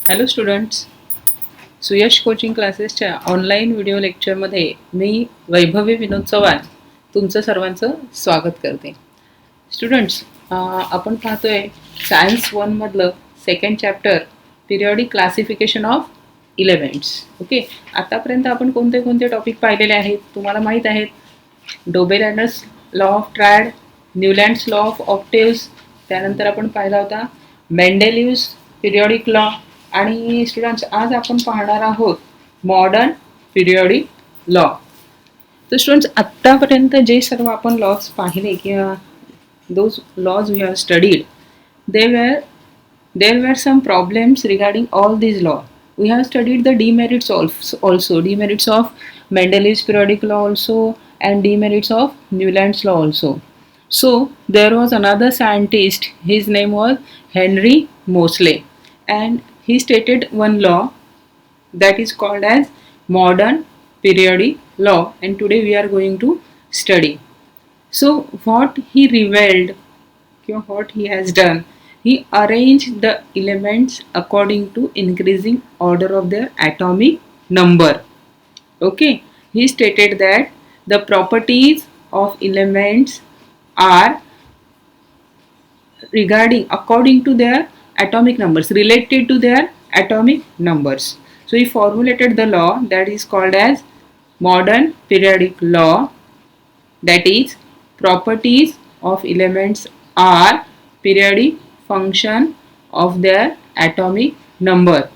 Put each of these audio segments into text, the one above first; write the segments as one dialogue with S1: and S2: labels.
S1: Hello students, सुयश coaching क्लासेसच्या online video लेक्चरमध्ये मी वैभवी विनोद चव्हाण तुमचं सर्वांचं स्वागत करते. स्टुडंट्स, आपण पाहतोय सायन्स 1मधलं second chapter periodic classification of elements. Okay, आतापर्यंत आपण कोणते कोणते टॉपिक पाहिलेले आहेत तुम्हाला माहीत आहेत. Dobereiner's law of triad, Newlands law of octaves, त्यानंतर आपण पाहिला होता मेंडेलिव्हज पिरियॉडिक लॉ. आणि स्टुडंट्स, आज आपण पाहणार आहोत मॉडर्न पिरियॉडिक लॉ. तर स्टुडंट्स, आत्तापर्यंत जे सर्व आपण लॉज पाहिले किंवा those laws we have studied, there were some problems regarding all these law. We have studied the demerits also, demerits of Mendeleev's periodic law also, and demerits of Newland's law also. So there was another scientist, his name was Henry Moseley, and he stated one law that is called as modern periodic law, and today we are going to study. So what he revealed, what he has done, he arranged the elements according to increasing order of their atomic number. Okay, he stated that the properties of elements are regarding according to their atomic numbers, related to their atomic numbers. So he formulated the law that is called as modern periodic law, that is properties of elements are periodic function of their atomic number.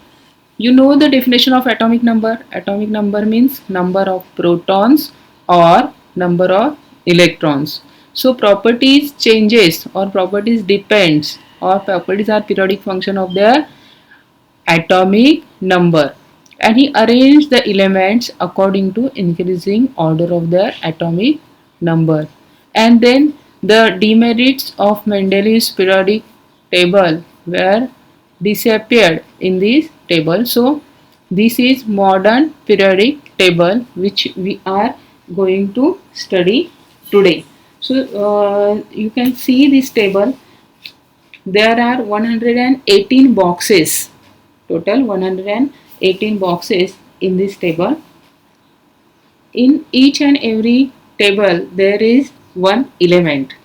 S1: You know the definition of atomic number. Atomic number means number of protons or number of electrons. So properties changes or properties depends or properties are periodic function of their atomic number, and he arranged the elements according to increasing order of their atomic number. And then the demerits of Mendeleev's periodic table were disappeared in this table. So this is modern periodic table which we are going to study today. So you can see this table. There are 118 boxes, total 118 boxes in this table. In each and every table there is one element.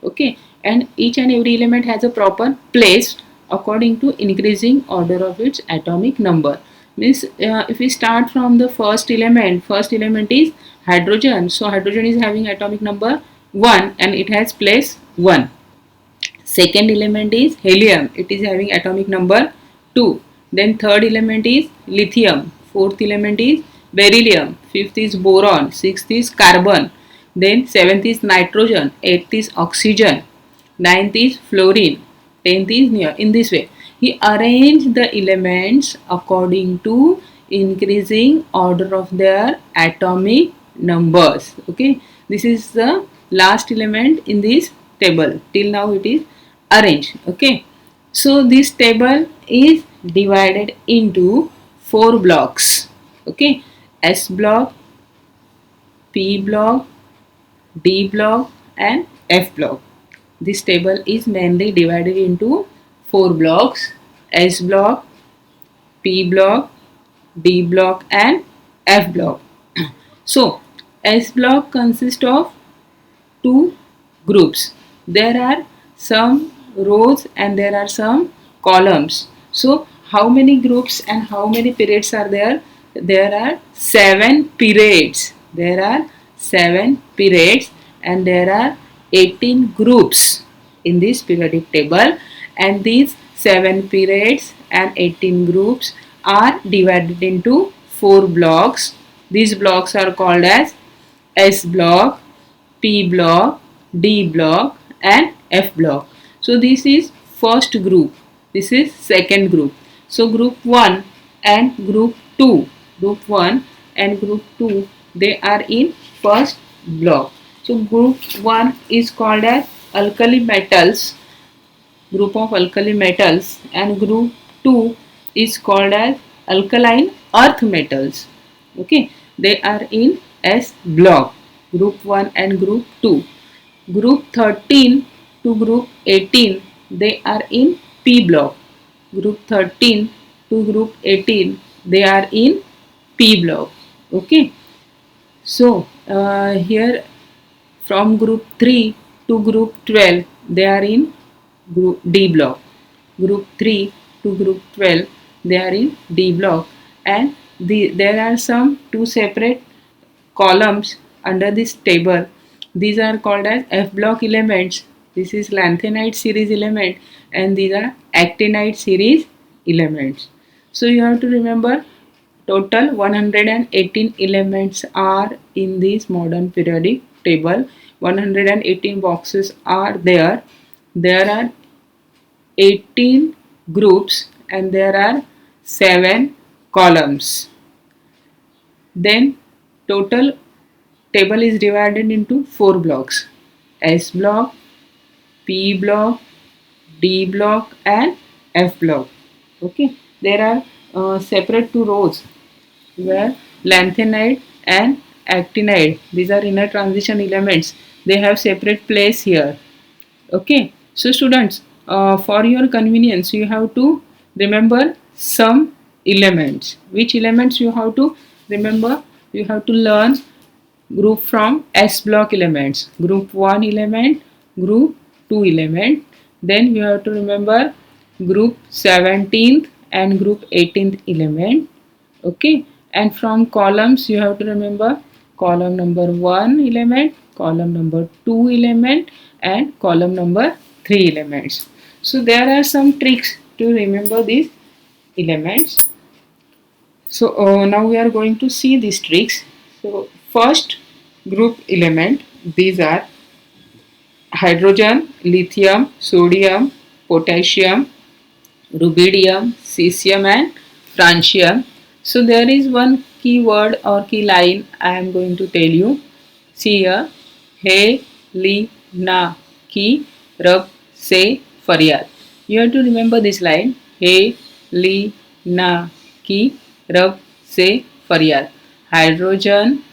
S1: Okay, and each and every element has a proper place according to increasing order of its atomic number. Means if we start from the first element is hydrogen. So hydrogen is having atomic number 1 and it has place 1. Second element is helium, it is having atomic number 2. Then third element is lithium, fourth element is beryllium, fifth is boron, sixth is carbon, then seventh is nitrogen, eighth is oxygen, ninth is fluorine, 10th is neon. In this way he arranged the elements according to increasing order of their atomic numbers. Okay, this is the last element in this table. Till now it is arranged. Okay, so this table is divided into 4 blocks. Okay, S block, P block, D block and F block. This table is mainly divided into 4 blocks: S block, P block, D block and F block. So S block consists of 2 groups. There are some rows and there are some columns. So how many groups and how many periods are there? There are 7 periods. There are 7 periods and there are 18 groups in this periodic table, and these 7 periods and 18 groups are divided into 4 blocks. These blocks are called as S block, P block, D block and F block. So this is first group, this is second group. So group 1 and group 2, group 1 and group 2, they are in first block. So group 1 is called as alkali metals, group of alkali metals, and group 2 is called as alkaline earth metals. Okay, they are in S block, group 1 and group 2. Group 13 to group 18, they are in P block. Group 13 to to group 18, they are in P block. Okay. So here from group 3 to group 12, they are in group D block. Group 3 to group 12, they are in D block, and there are some two separate columns under this table. These are called as F block elements. This is lanthanide series element, and these are actinide series elements. So you have to remember total 118 elements are in this modern periodic table. 118 boxes are there. There are 18 groups and there are 7 columns. Then total table is divided into 4 blocks: S block, P block, D block and F block. Okay, there are separate 2 rows where lanthanide and actinide, these are inner transition elements, they have separate place here. Okay, so students, for your convenience you have to remember some elements. Which elements you have to remember? You have to learn group from S block elements, group 1 element, group 2 element. Then you have to remember group 17th and group 18th element. Okay, and from columns you have to remember column number 1 element, column number 2 element and column number 3 elements. So there are some tricks to remember these elements. So now we are going to see these tricks. So first group element, these are hydrogen, lithium, sodium, potassium, rubidium, cesium and francium. So there is one key word or key line I am going to tell you. See here, He, Li, Na, Ki, Rab, Se, Faryad. You have to remember this line. He, Li, Na, Ki, Rab, Se, Faryad. Hydrogen,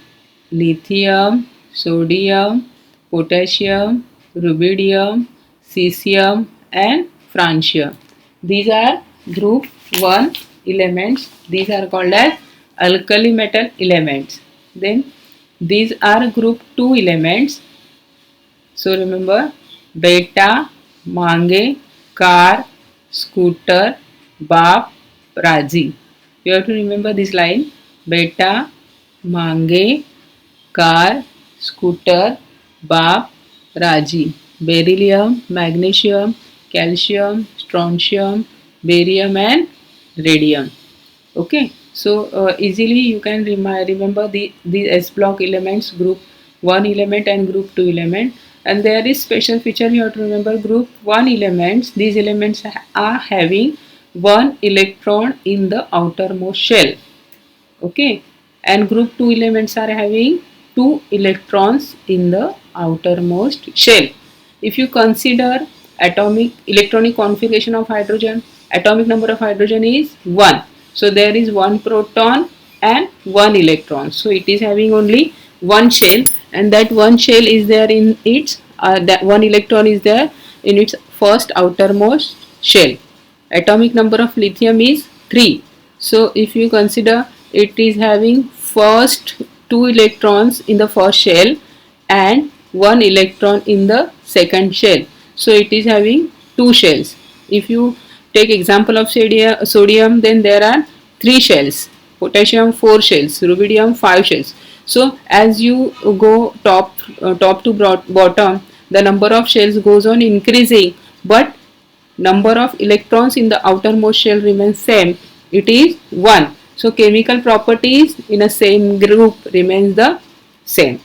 S1: lithium, sodium, potassium, rubidium, cesium and francium. These are group 1 elements. These are called as alkali metal elements. Then these are group 2 elements. So remember beta, mange, car, scooter, baap, raji. You have to remember this line. Beta, mange, car, scooter, baap, raji. Beryllium, magnesium, calcium, strontium, barium and radium. Okay, so easily you can remember the S block elements, group 1 element and group 2 element. And there is special feature you have to remember. Group 1 elements, these elements are having 1 electron in the outermost shell. Okay, and group 2 elements are having 2 electrons in the outermost shell. If you consider atomic electronic configuration of hydrogen, atomic number of hydrogen is 1. So there is 1 proton and 1 electron. So it is having only 1 shell, and that 1 shell is there in its that 1 electron is there in its first outermost shell. Atomic number of lithium is 3. So if you consider, it is having first 2 electrons in the first shell and 1 electron in the second shell. So it is having 2 shells. If you take example of sodium, then there are 3 shells, potassium 4 shells, rubidium 5 shells. So as you go top to bottom, the number of shells goes on increasing, but number of electrons in the outermost shell remains same. It is 1. So chemical properties in a same group remains the same.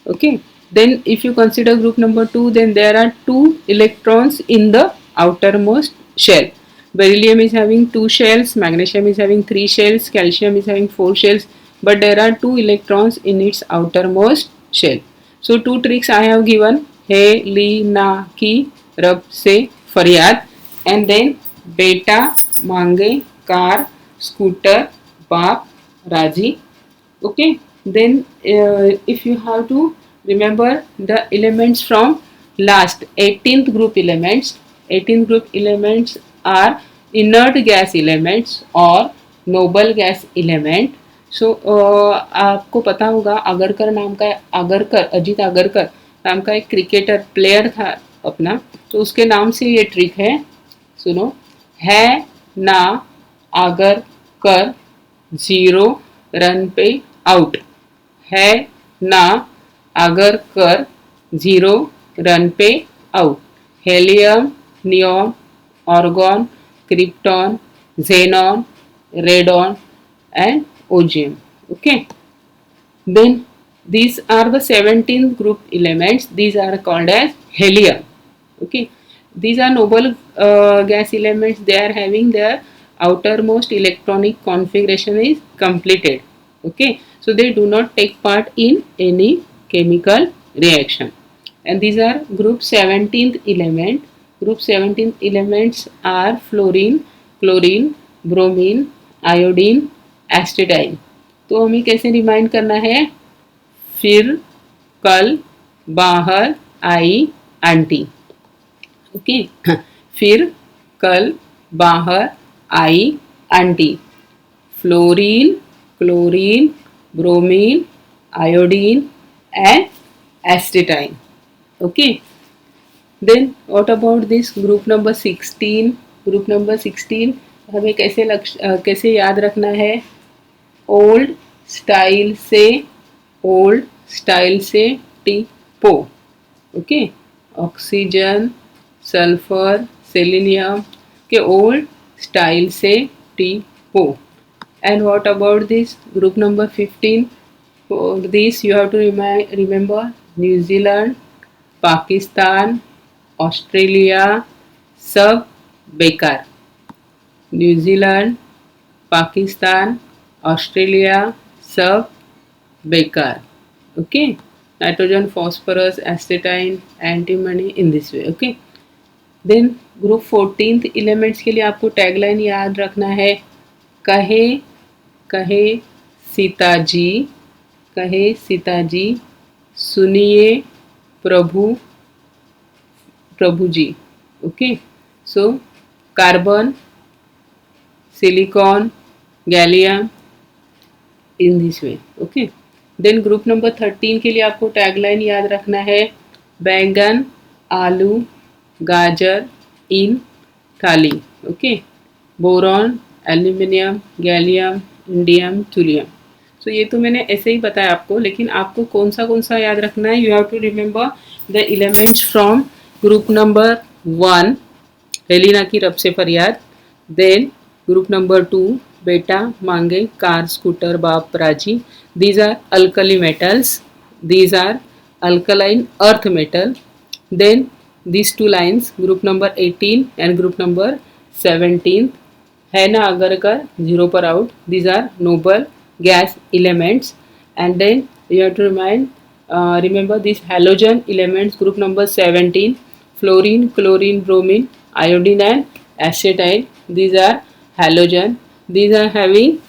S1: Okay. Then if you consider group number 2, then there are 2 electrons in the outermost shell. Beryllium is having 2 shells, magnesium is having 3 shells, calcium is having 4 shells, but there are 2 electrons in its outermost shell. So 2 tricks I have given: He, Li, Na, Ki, Rab, Se, Faryad, and then beta, mange, car, scooter, baap, raji. Okay. Then if you have to remember the elements from last 18th group elements. 18th group elements are inert gas elements or noble gas element. सो आपको पता होगा अगरकर नाम का, अगरकर, अजीत अगरकर नाम का एक cricketer player था अपना, तो उसके नाम से ये ट्रिक है। सुनो, है ना अगर कर 0 रन पे आउट, है ना अगर कर 0 रन पे out. Helium, neon, organ, krypton, xenon, radon and ogium. Okay, then these are the 17 group elements. These are called as helium. Okay, these are noble gas elements. They are having their outermost electronic configuration is completed. Okay, so they do not take part in any chemical reaction, and these are group 17th element. Group 17th elements are fluorine, chlorine, bromine, iodine, astatine. तो हमें कैसे remind करना है? फिर, कल, बाहर, आई, aunty. Okay, फिर, कल, बाहर, आई, aunty. Fluorine, chlorine, bromine, iodine and astatine. Okay, then what about this group number 16? Group number 16 हमें कैसे याद रखना है? ओल्ड स्टाइल से, ओल्ड स्टाइल से टीपो। ओके, ऑक्सीजन, सल्फर, सेलेनियम के ओल्ड स्टाइल से टीपो। And what about this group number 15? For this you have to remember New Zealand, Pakistan, Australia, सब बेकार। न्यूजीलैंड, पाकिस्तान, ऑस्ट्रेलिया, सब बेकार। Okay, nitrogen, phosphorus, astatine, antimony in this way. Okay, then group 14th elements के लिए आपको tagline याद रखना है। कहे, कहे सीताजी, कहे सीताजी, सुनिए प्रभु, प्रभु जी। Okay, so carbon, silicon, gallium in this way. Okay, then group number 13 के लिए आपको टैगलाइन याद रखना है। बैंगन, आलू, गाजर इन थाली। Okay, boron, aluminium, gallium, indium, thallium. So ये तो मैंने ऐसे ही बताया आपको, लेकिन आपको कौन सा याद रखना है? You have to remember the elements from group number 1, हेलिना की रब से फरियाद। देन ग्रुप नंबर 2, बेटा मांगे कार, स्कूटर, बाप राजी। These are alkali metals. These are alkaline earth metal. Then these two lines, group number 18 and group number 17, है ना अगर कर 0 पर out. These are noble gas elements. And then you have to remember these halogen elements, group number 17, fluorine, chlorine, bromine, iodine and acetylene. These are halogen. These are having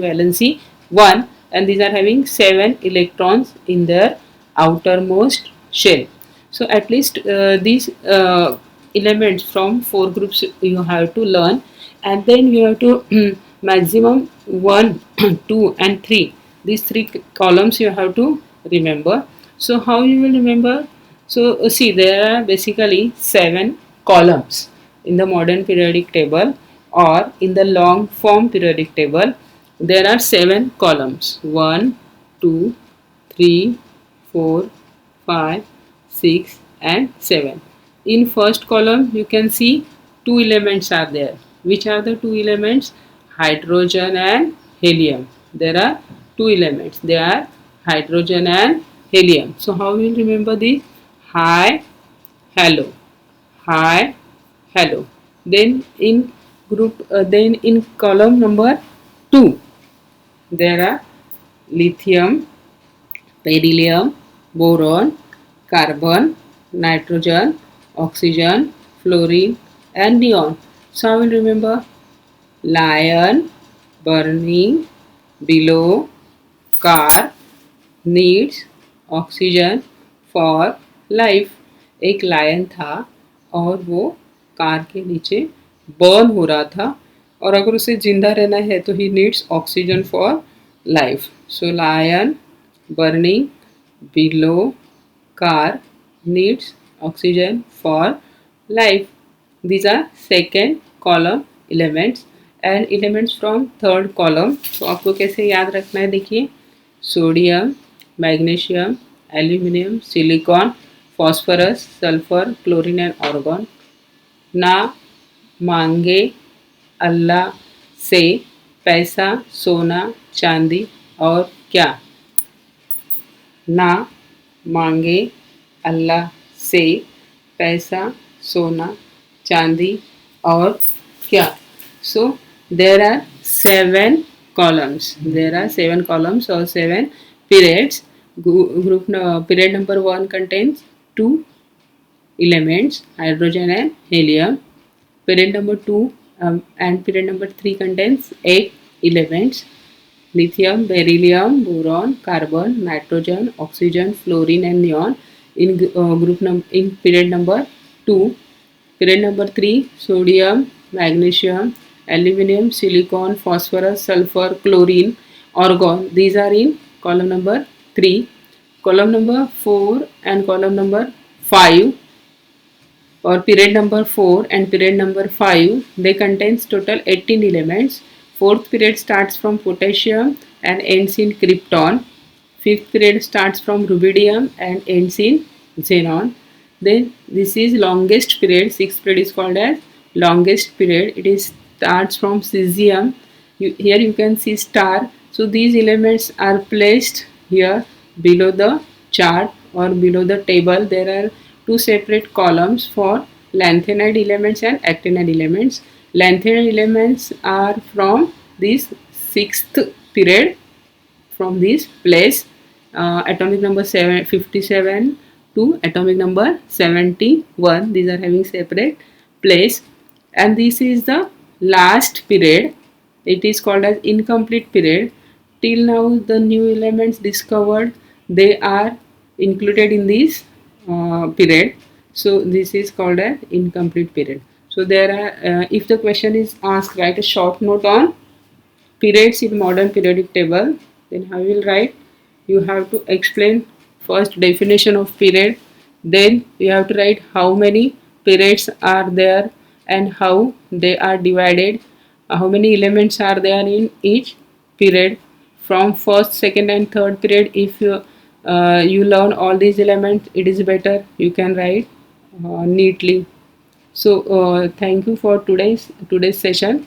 S1: valency 1 and these are having 7 electrons in their outermost shell. So at least these elements from 4 groups you have to learn, and then you have to maximum 1, 2 and 3, these 3 columns you have to remember. So how you will remember? So see, there are basically 7 columns in the modern periodic table, or in the long form periodic table there are 7 columns: 1, 2, 3, 4, 5, 6 and 7. In first column you can see 2 elements are there. Which are the 2 elements? Hydrogen and helium. There are 2 elements. They are hydrogen and helium. So how we will remember this? Hi, hello, hi, hello. Then in column number 2 there are lithium, beryllium, boron, carbon, nitrogen, oxygen, fluorine and neon. So I will remember: lion, burning, below, car, needs oxygen for life. एक lion था और वो car के नीचे burn हो रहा था, और अगर उसे जिंदा रहना है तो ही needs oxygen for life. So lion burning below car needs oxygen for life. These are second column elements and elements from third column. तो आपको कैसे याद रखना है, देखिए, sodium, magnesium, aluminium, silicon, phosphorus, sulphur, chlorine and argon. ना मांगे अल्लाह से पैसा, सोना, चांदी और क्या. ना मांगे अल्लाह से पैसा, सोना, चांदी और क्या. So there are seven columns. There are seven columns or seven periods. Group period number 1 contains two elements, hydrogen and helium. Period number 2 and period number 3 contains 8 elements, lithium, beryllium, boron, carbon, nitrogen, oxygen, fluorine and neon. In in period number 2, period number 3, sodium, magnesium, aluminum, silicon, phosphorus, sulfur, chlorine, argon. These are in column number 3. Column number 4 and column number 5, or period number 4 and period number 5, they contains total 18 elements. Fourth period starts from potassium and ends in krypton. Fifth period starts from rubidium and ends in xenon. Then this is longest period. Sixth period is called as longest period. It is starts from cesium. Here you can see star. So these elements are placed here below the chart or below the table. There are two separate columns for lanthanide elements and actinide elements. Lanthanide elements are from this sixth period, from this place, atomic number 57 to atomic number 71. These are having separate place, and this is the last period. It is called as incomplete period. Till now the new elements discovered, they are included in this period. So this is called as incomplete period. So there are, if the question is asked, write a short note on periods in modern periodic table. Then how you will write? You have to explain first definition of period, then you have to write how many periods are there and how they are divided, how many elements are there in each period. From first, second and third period, if you learn all these elements, it is better, you can write neatly. So thank you for today's session.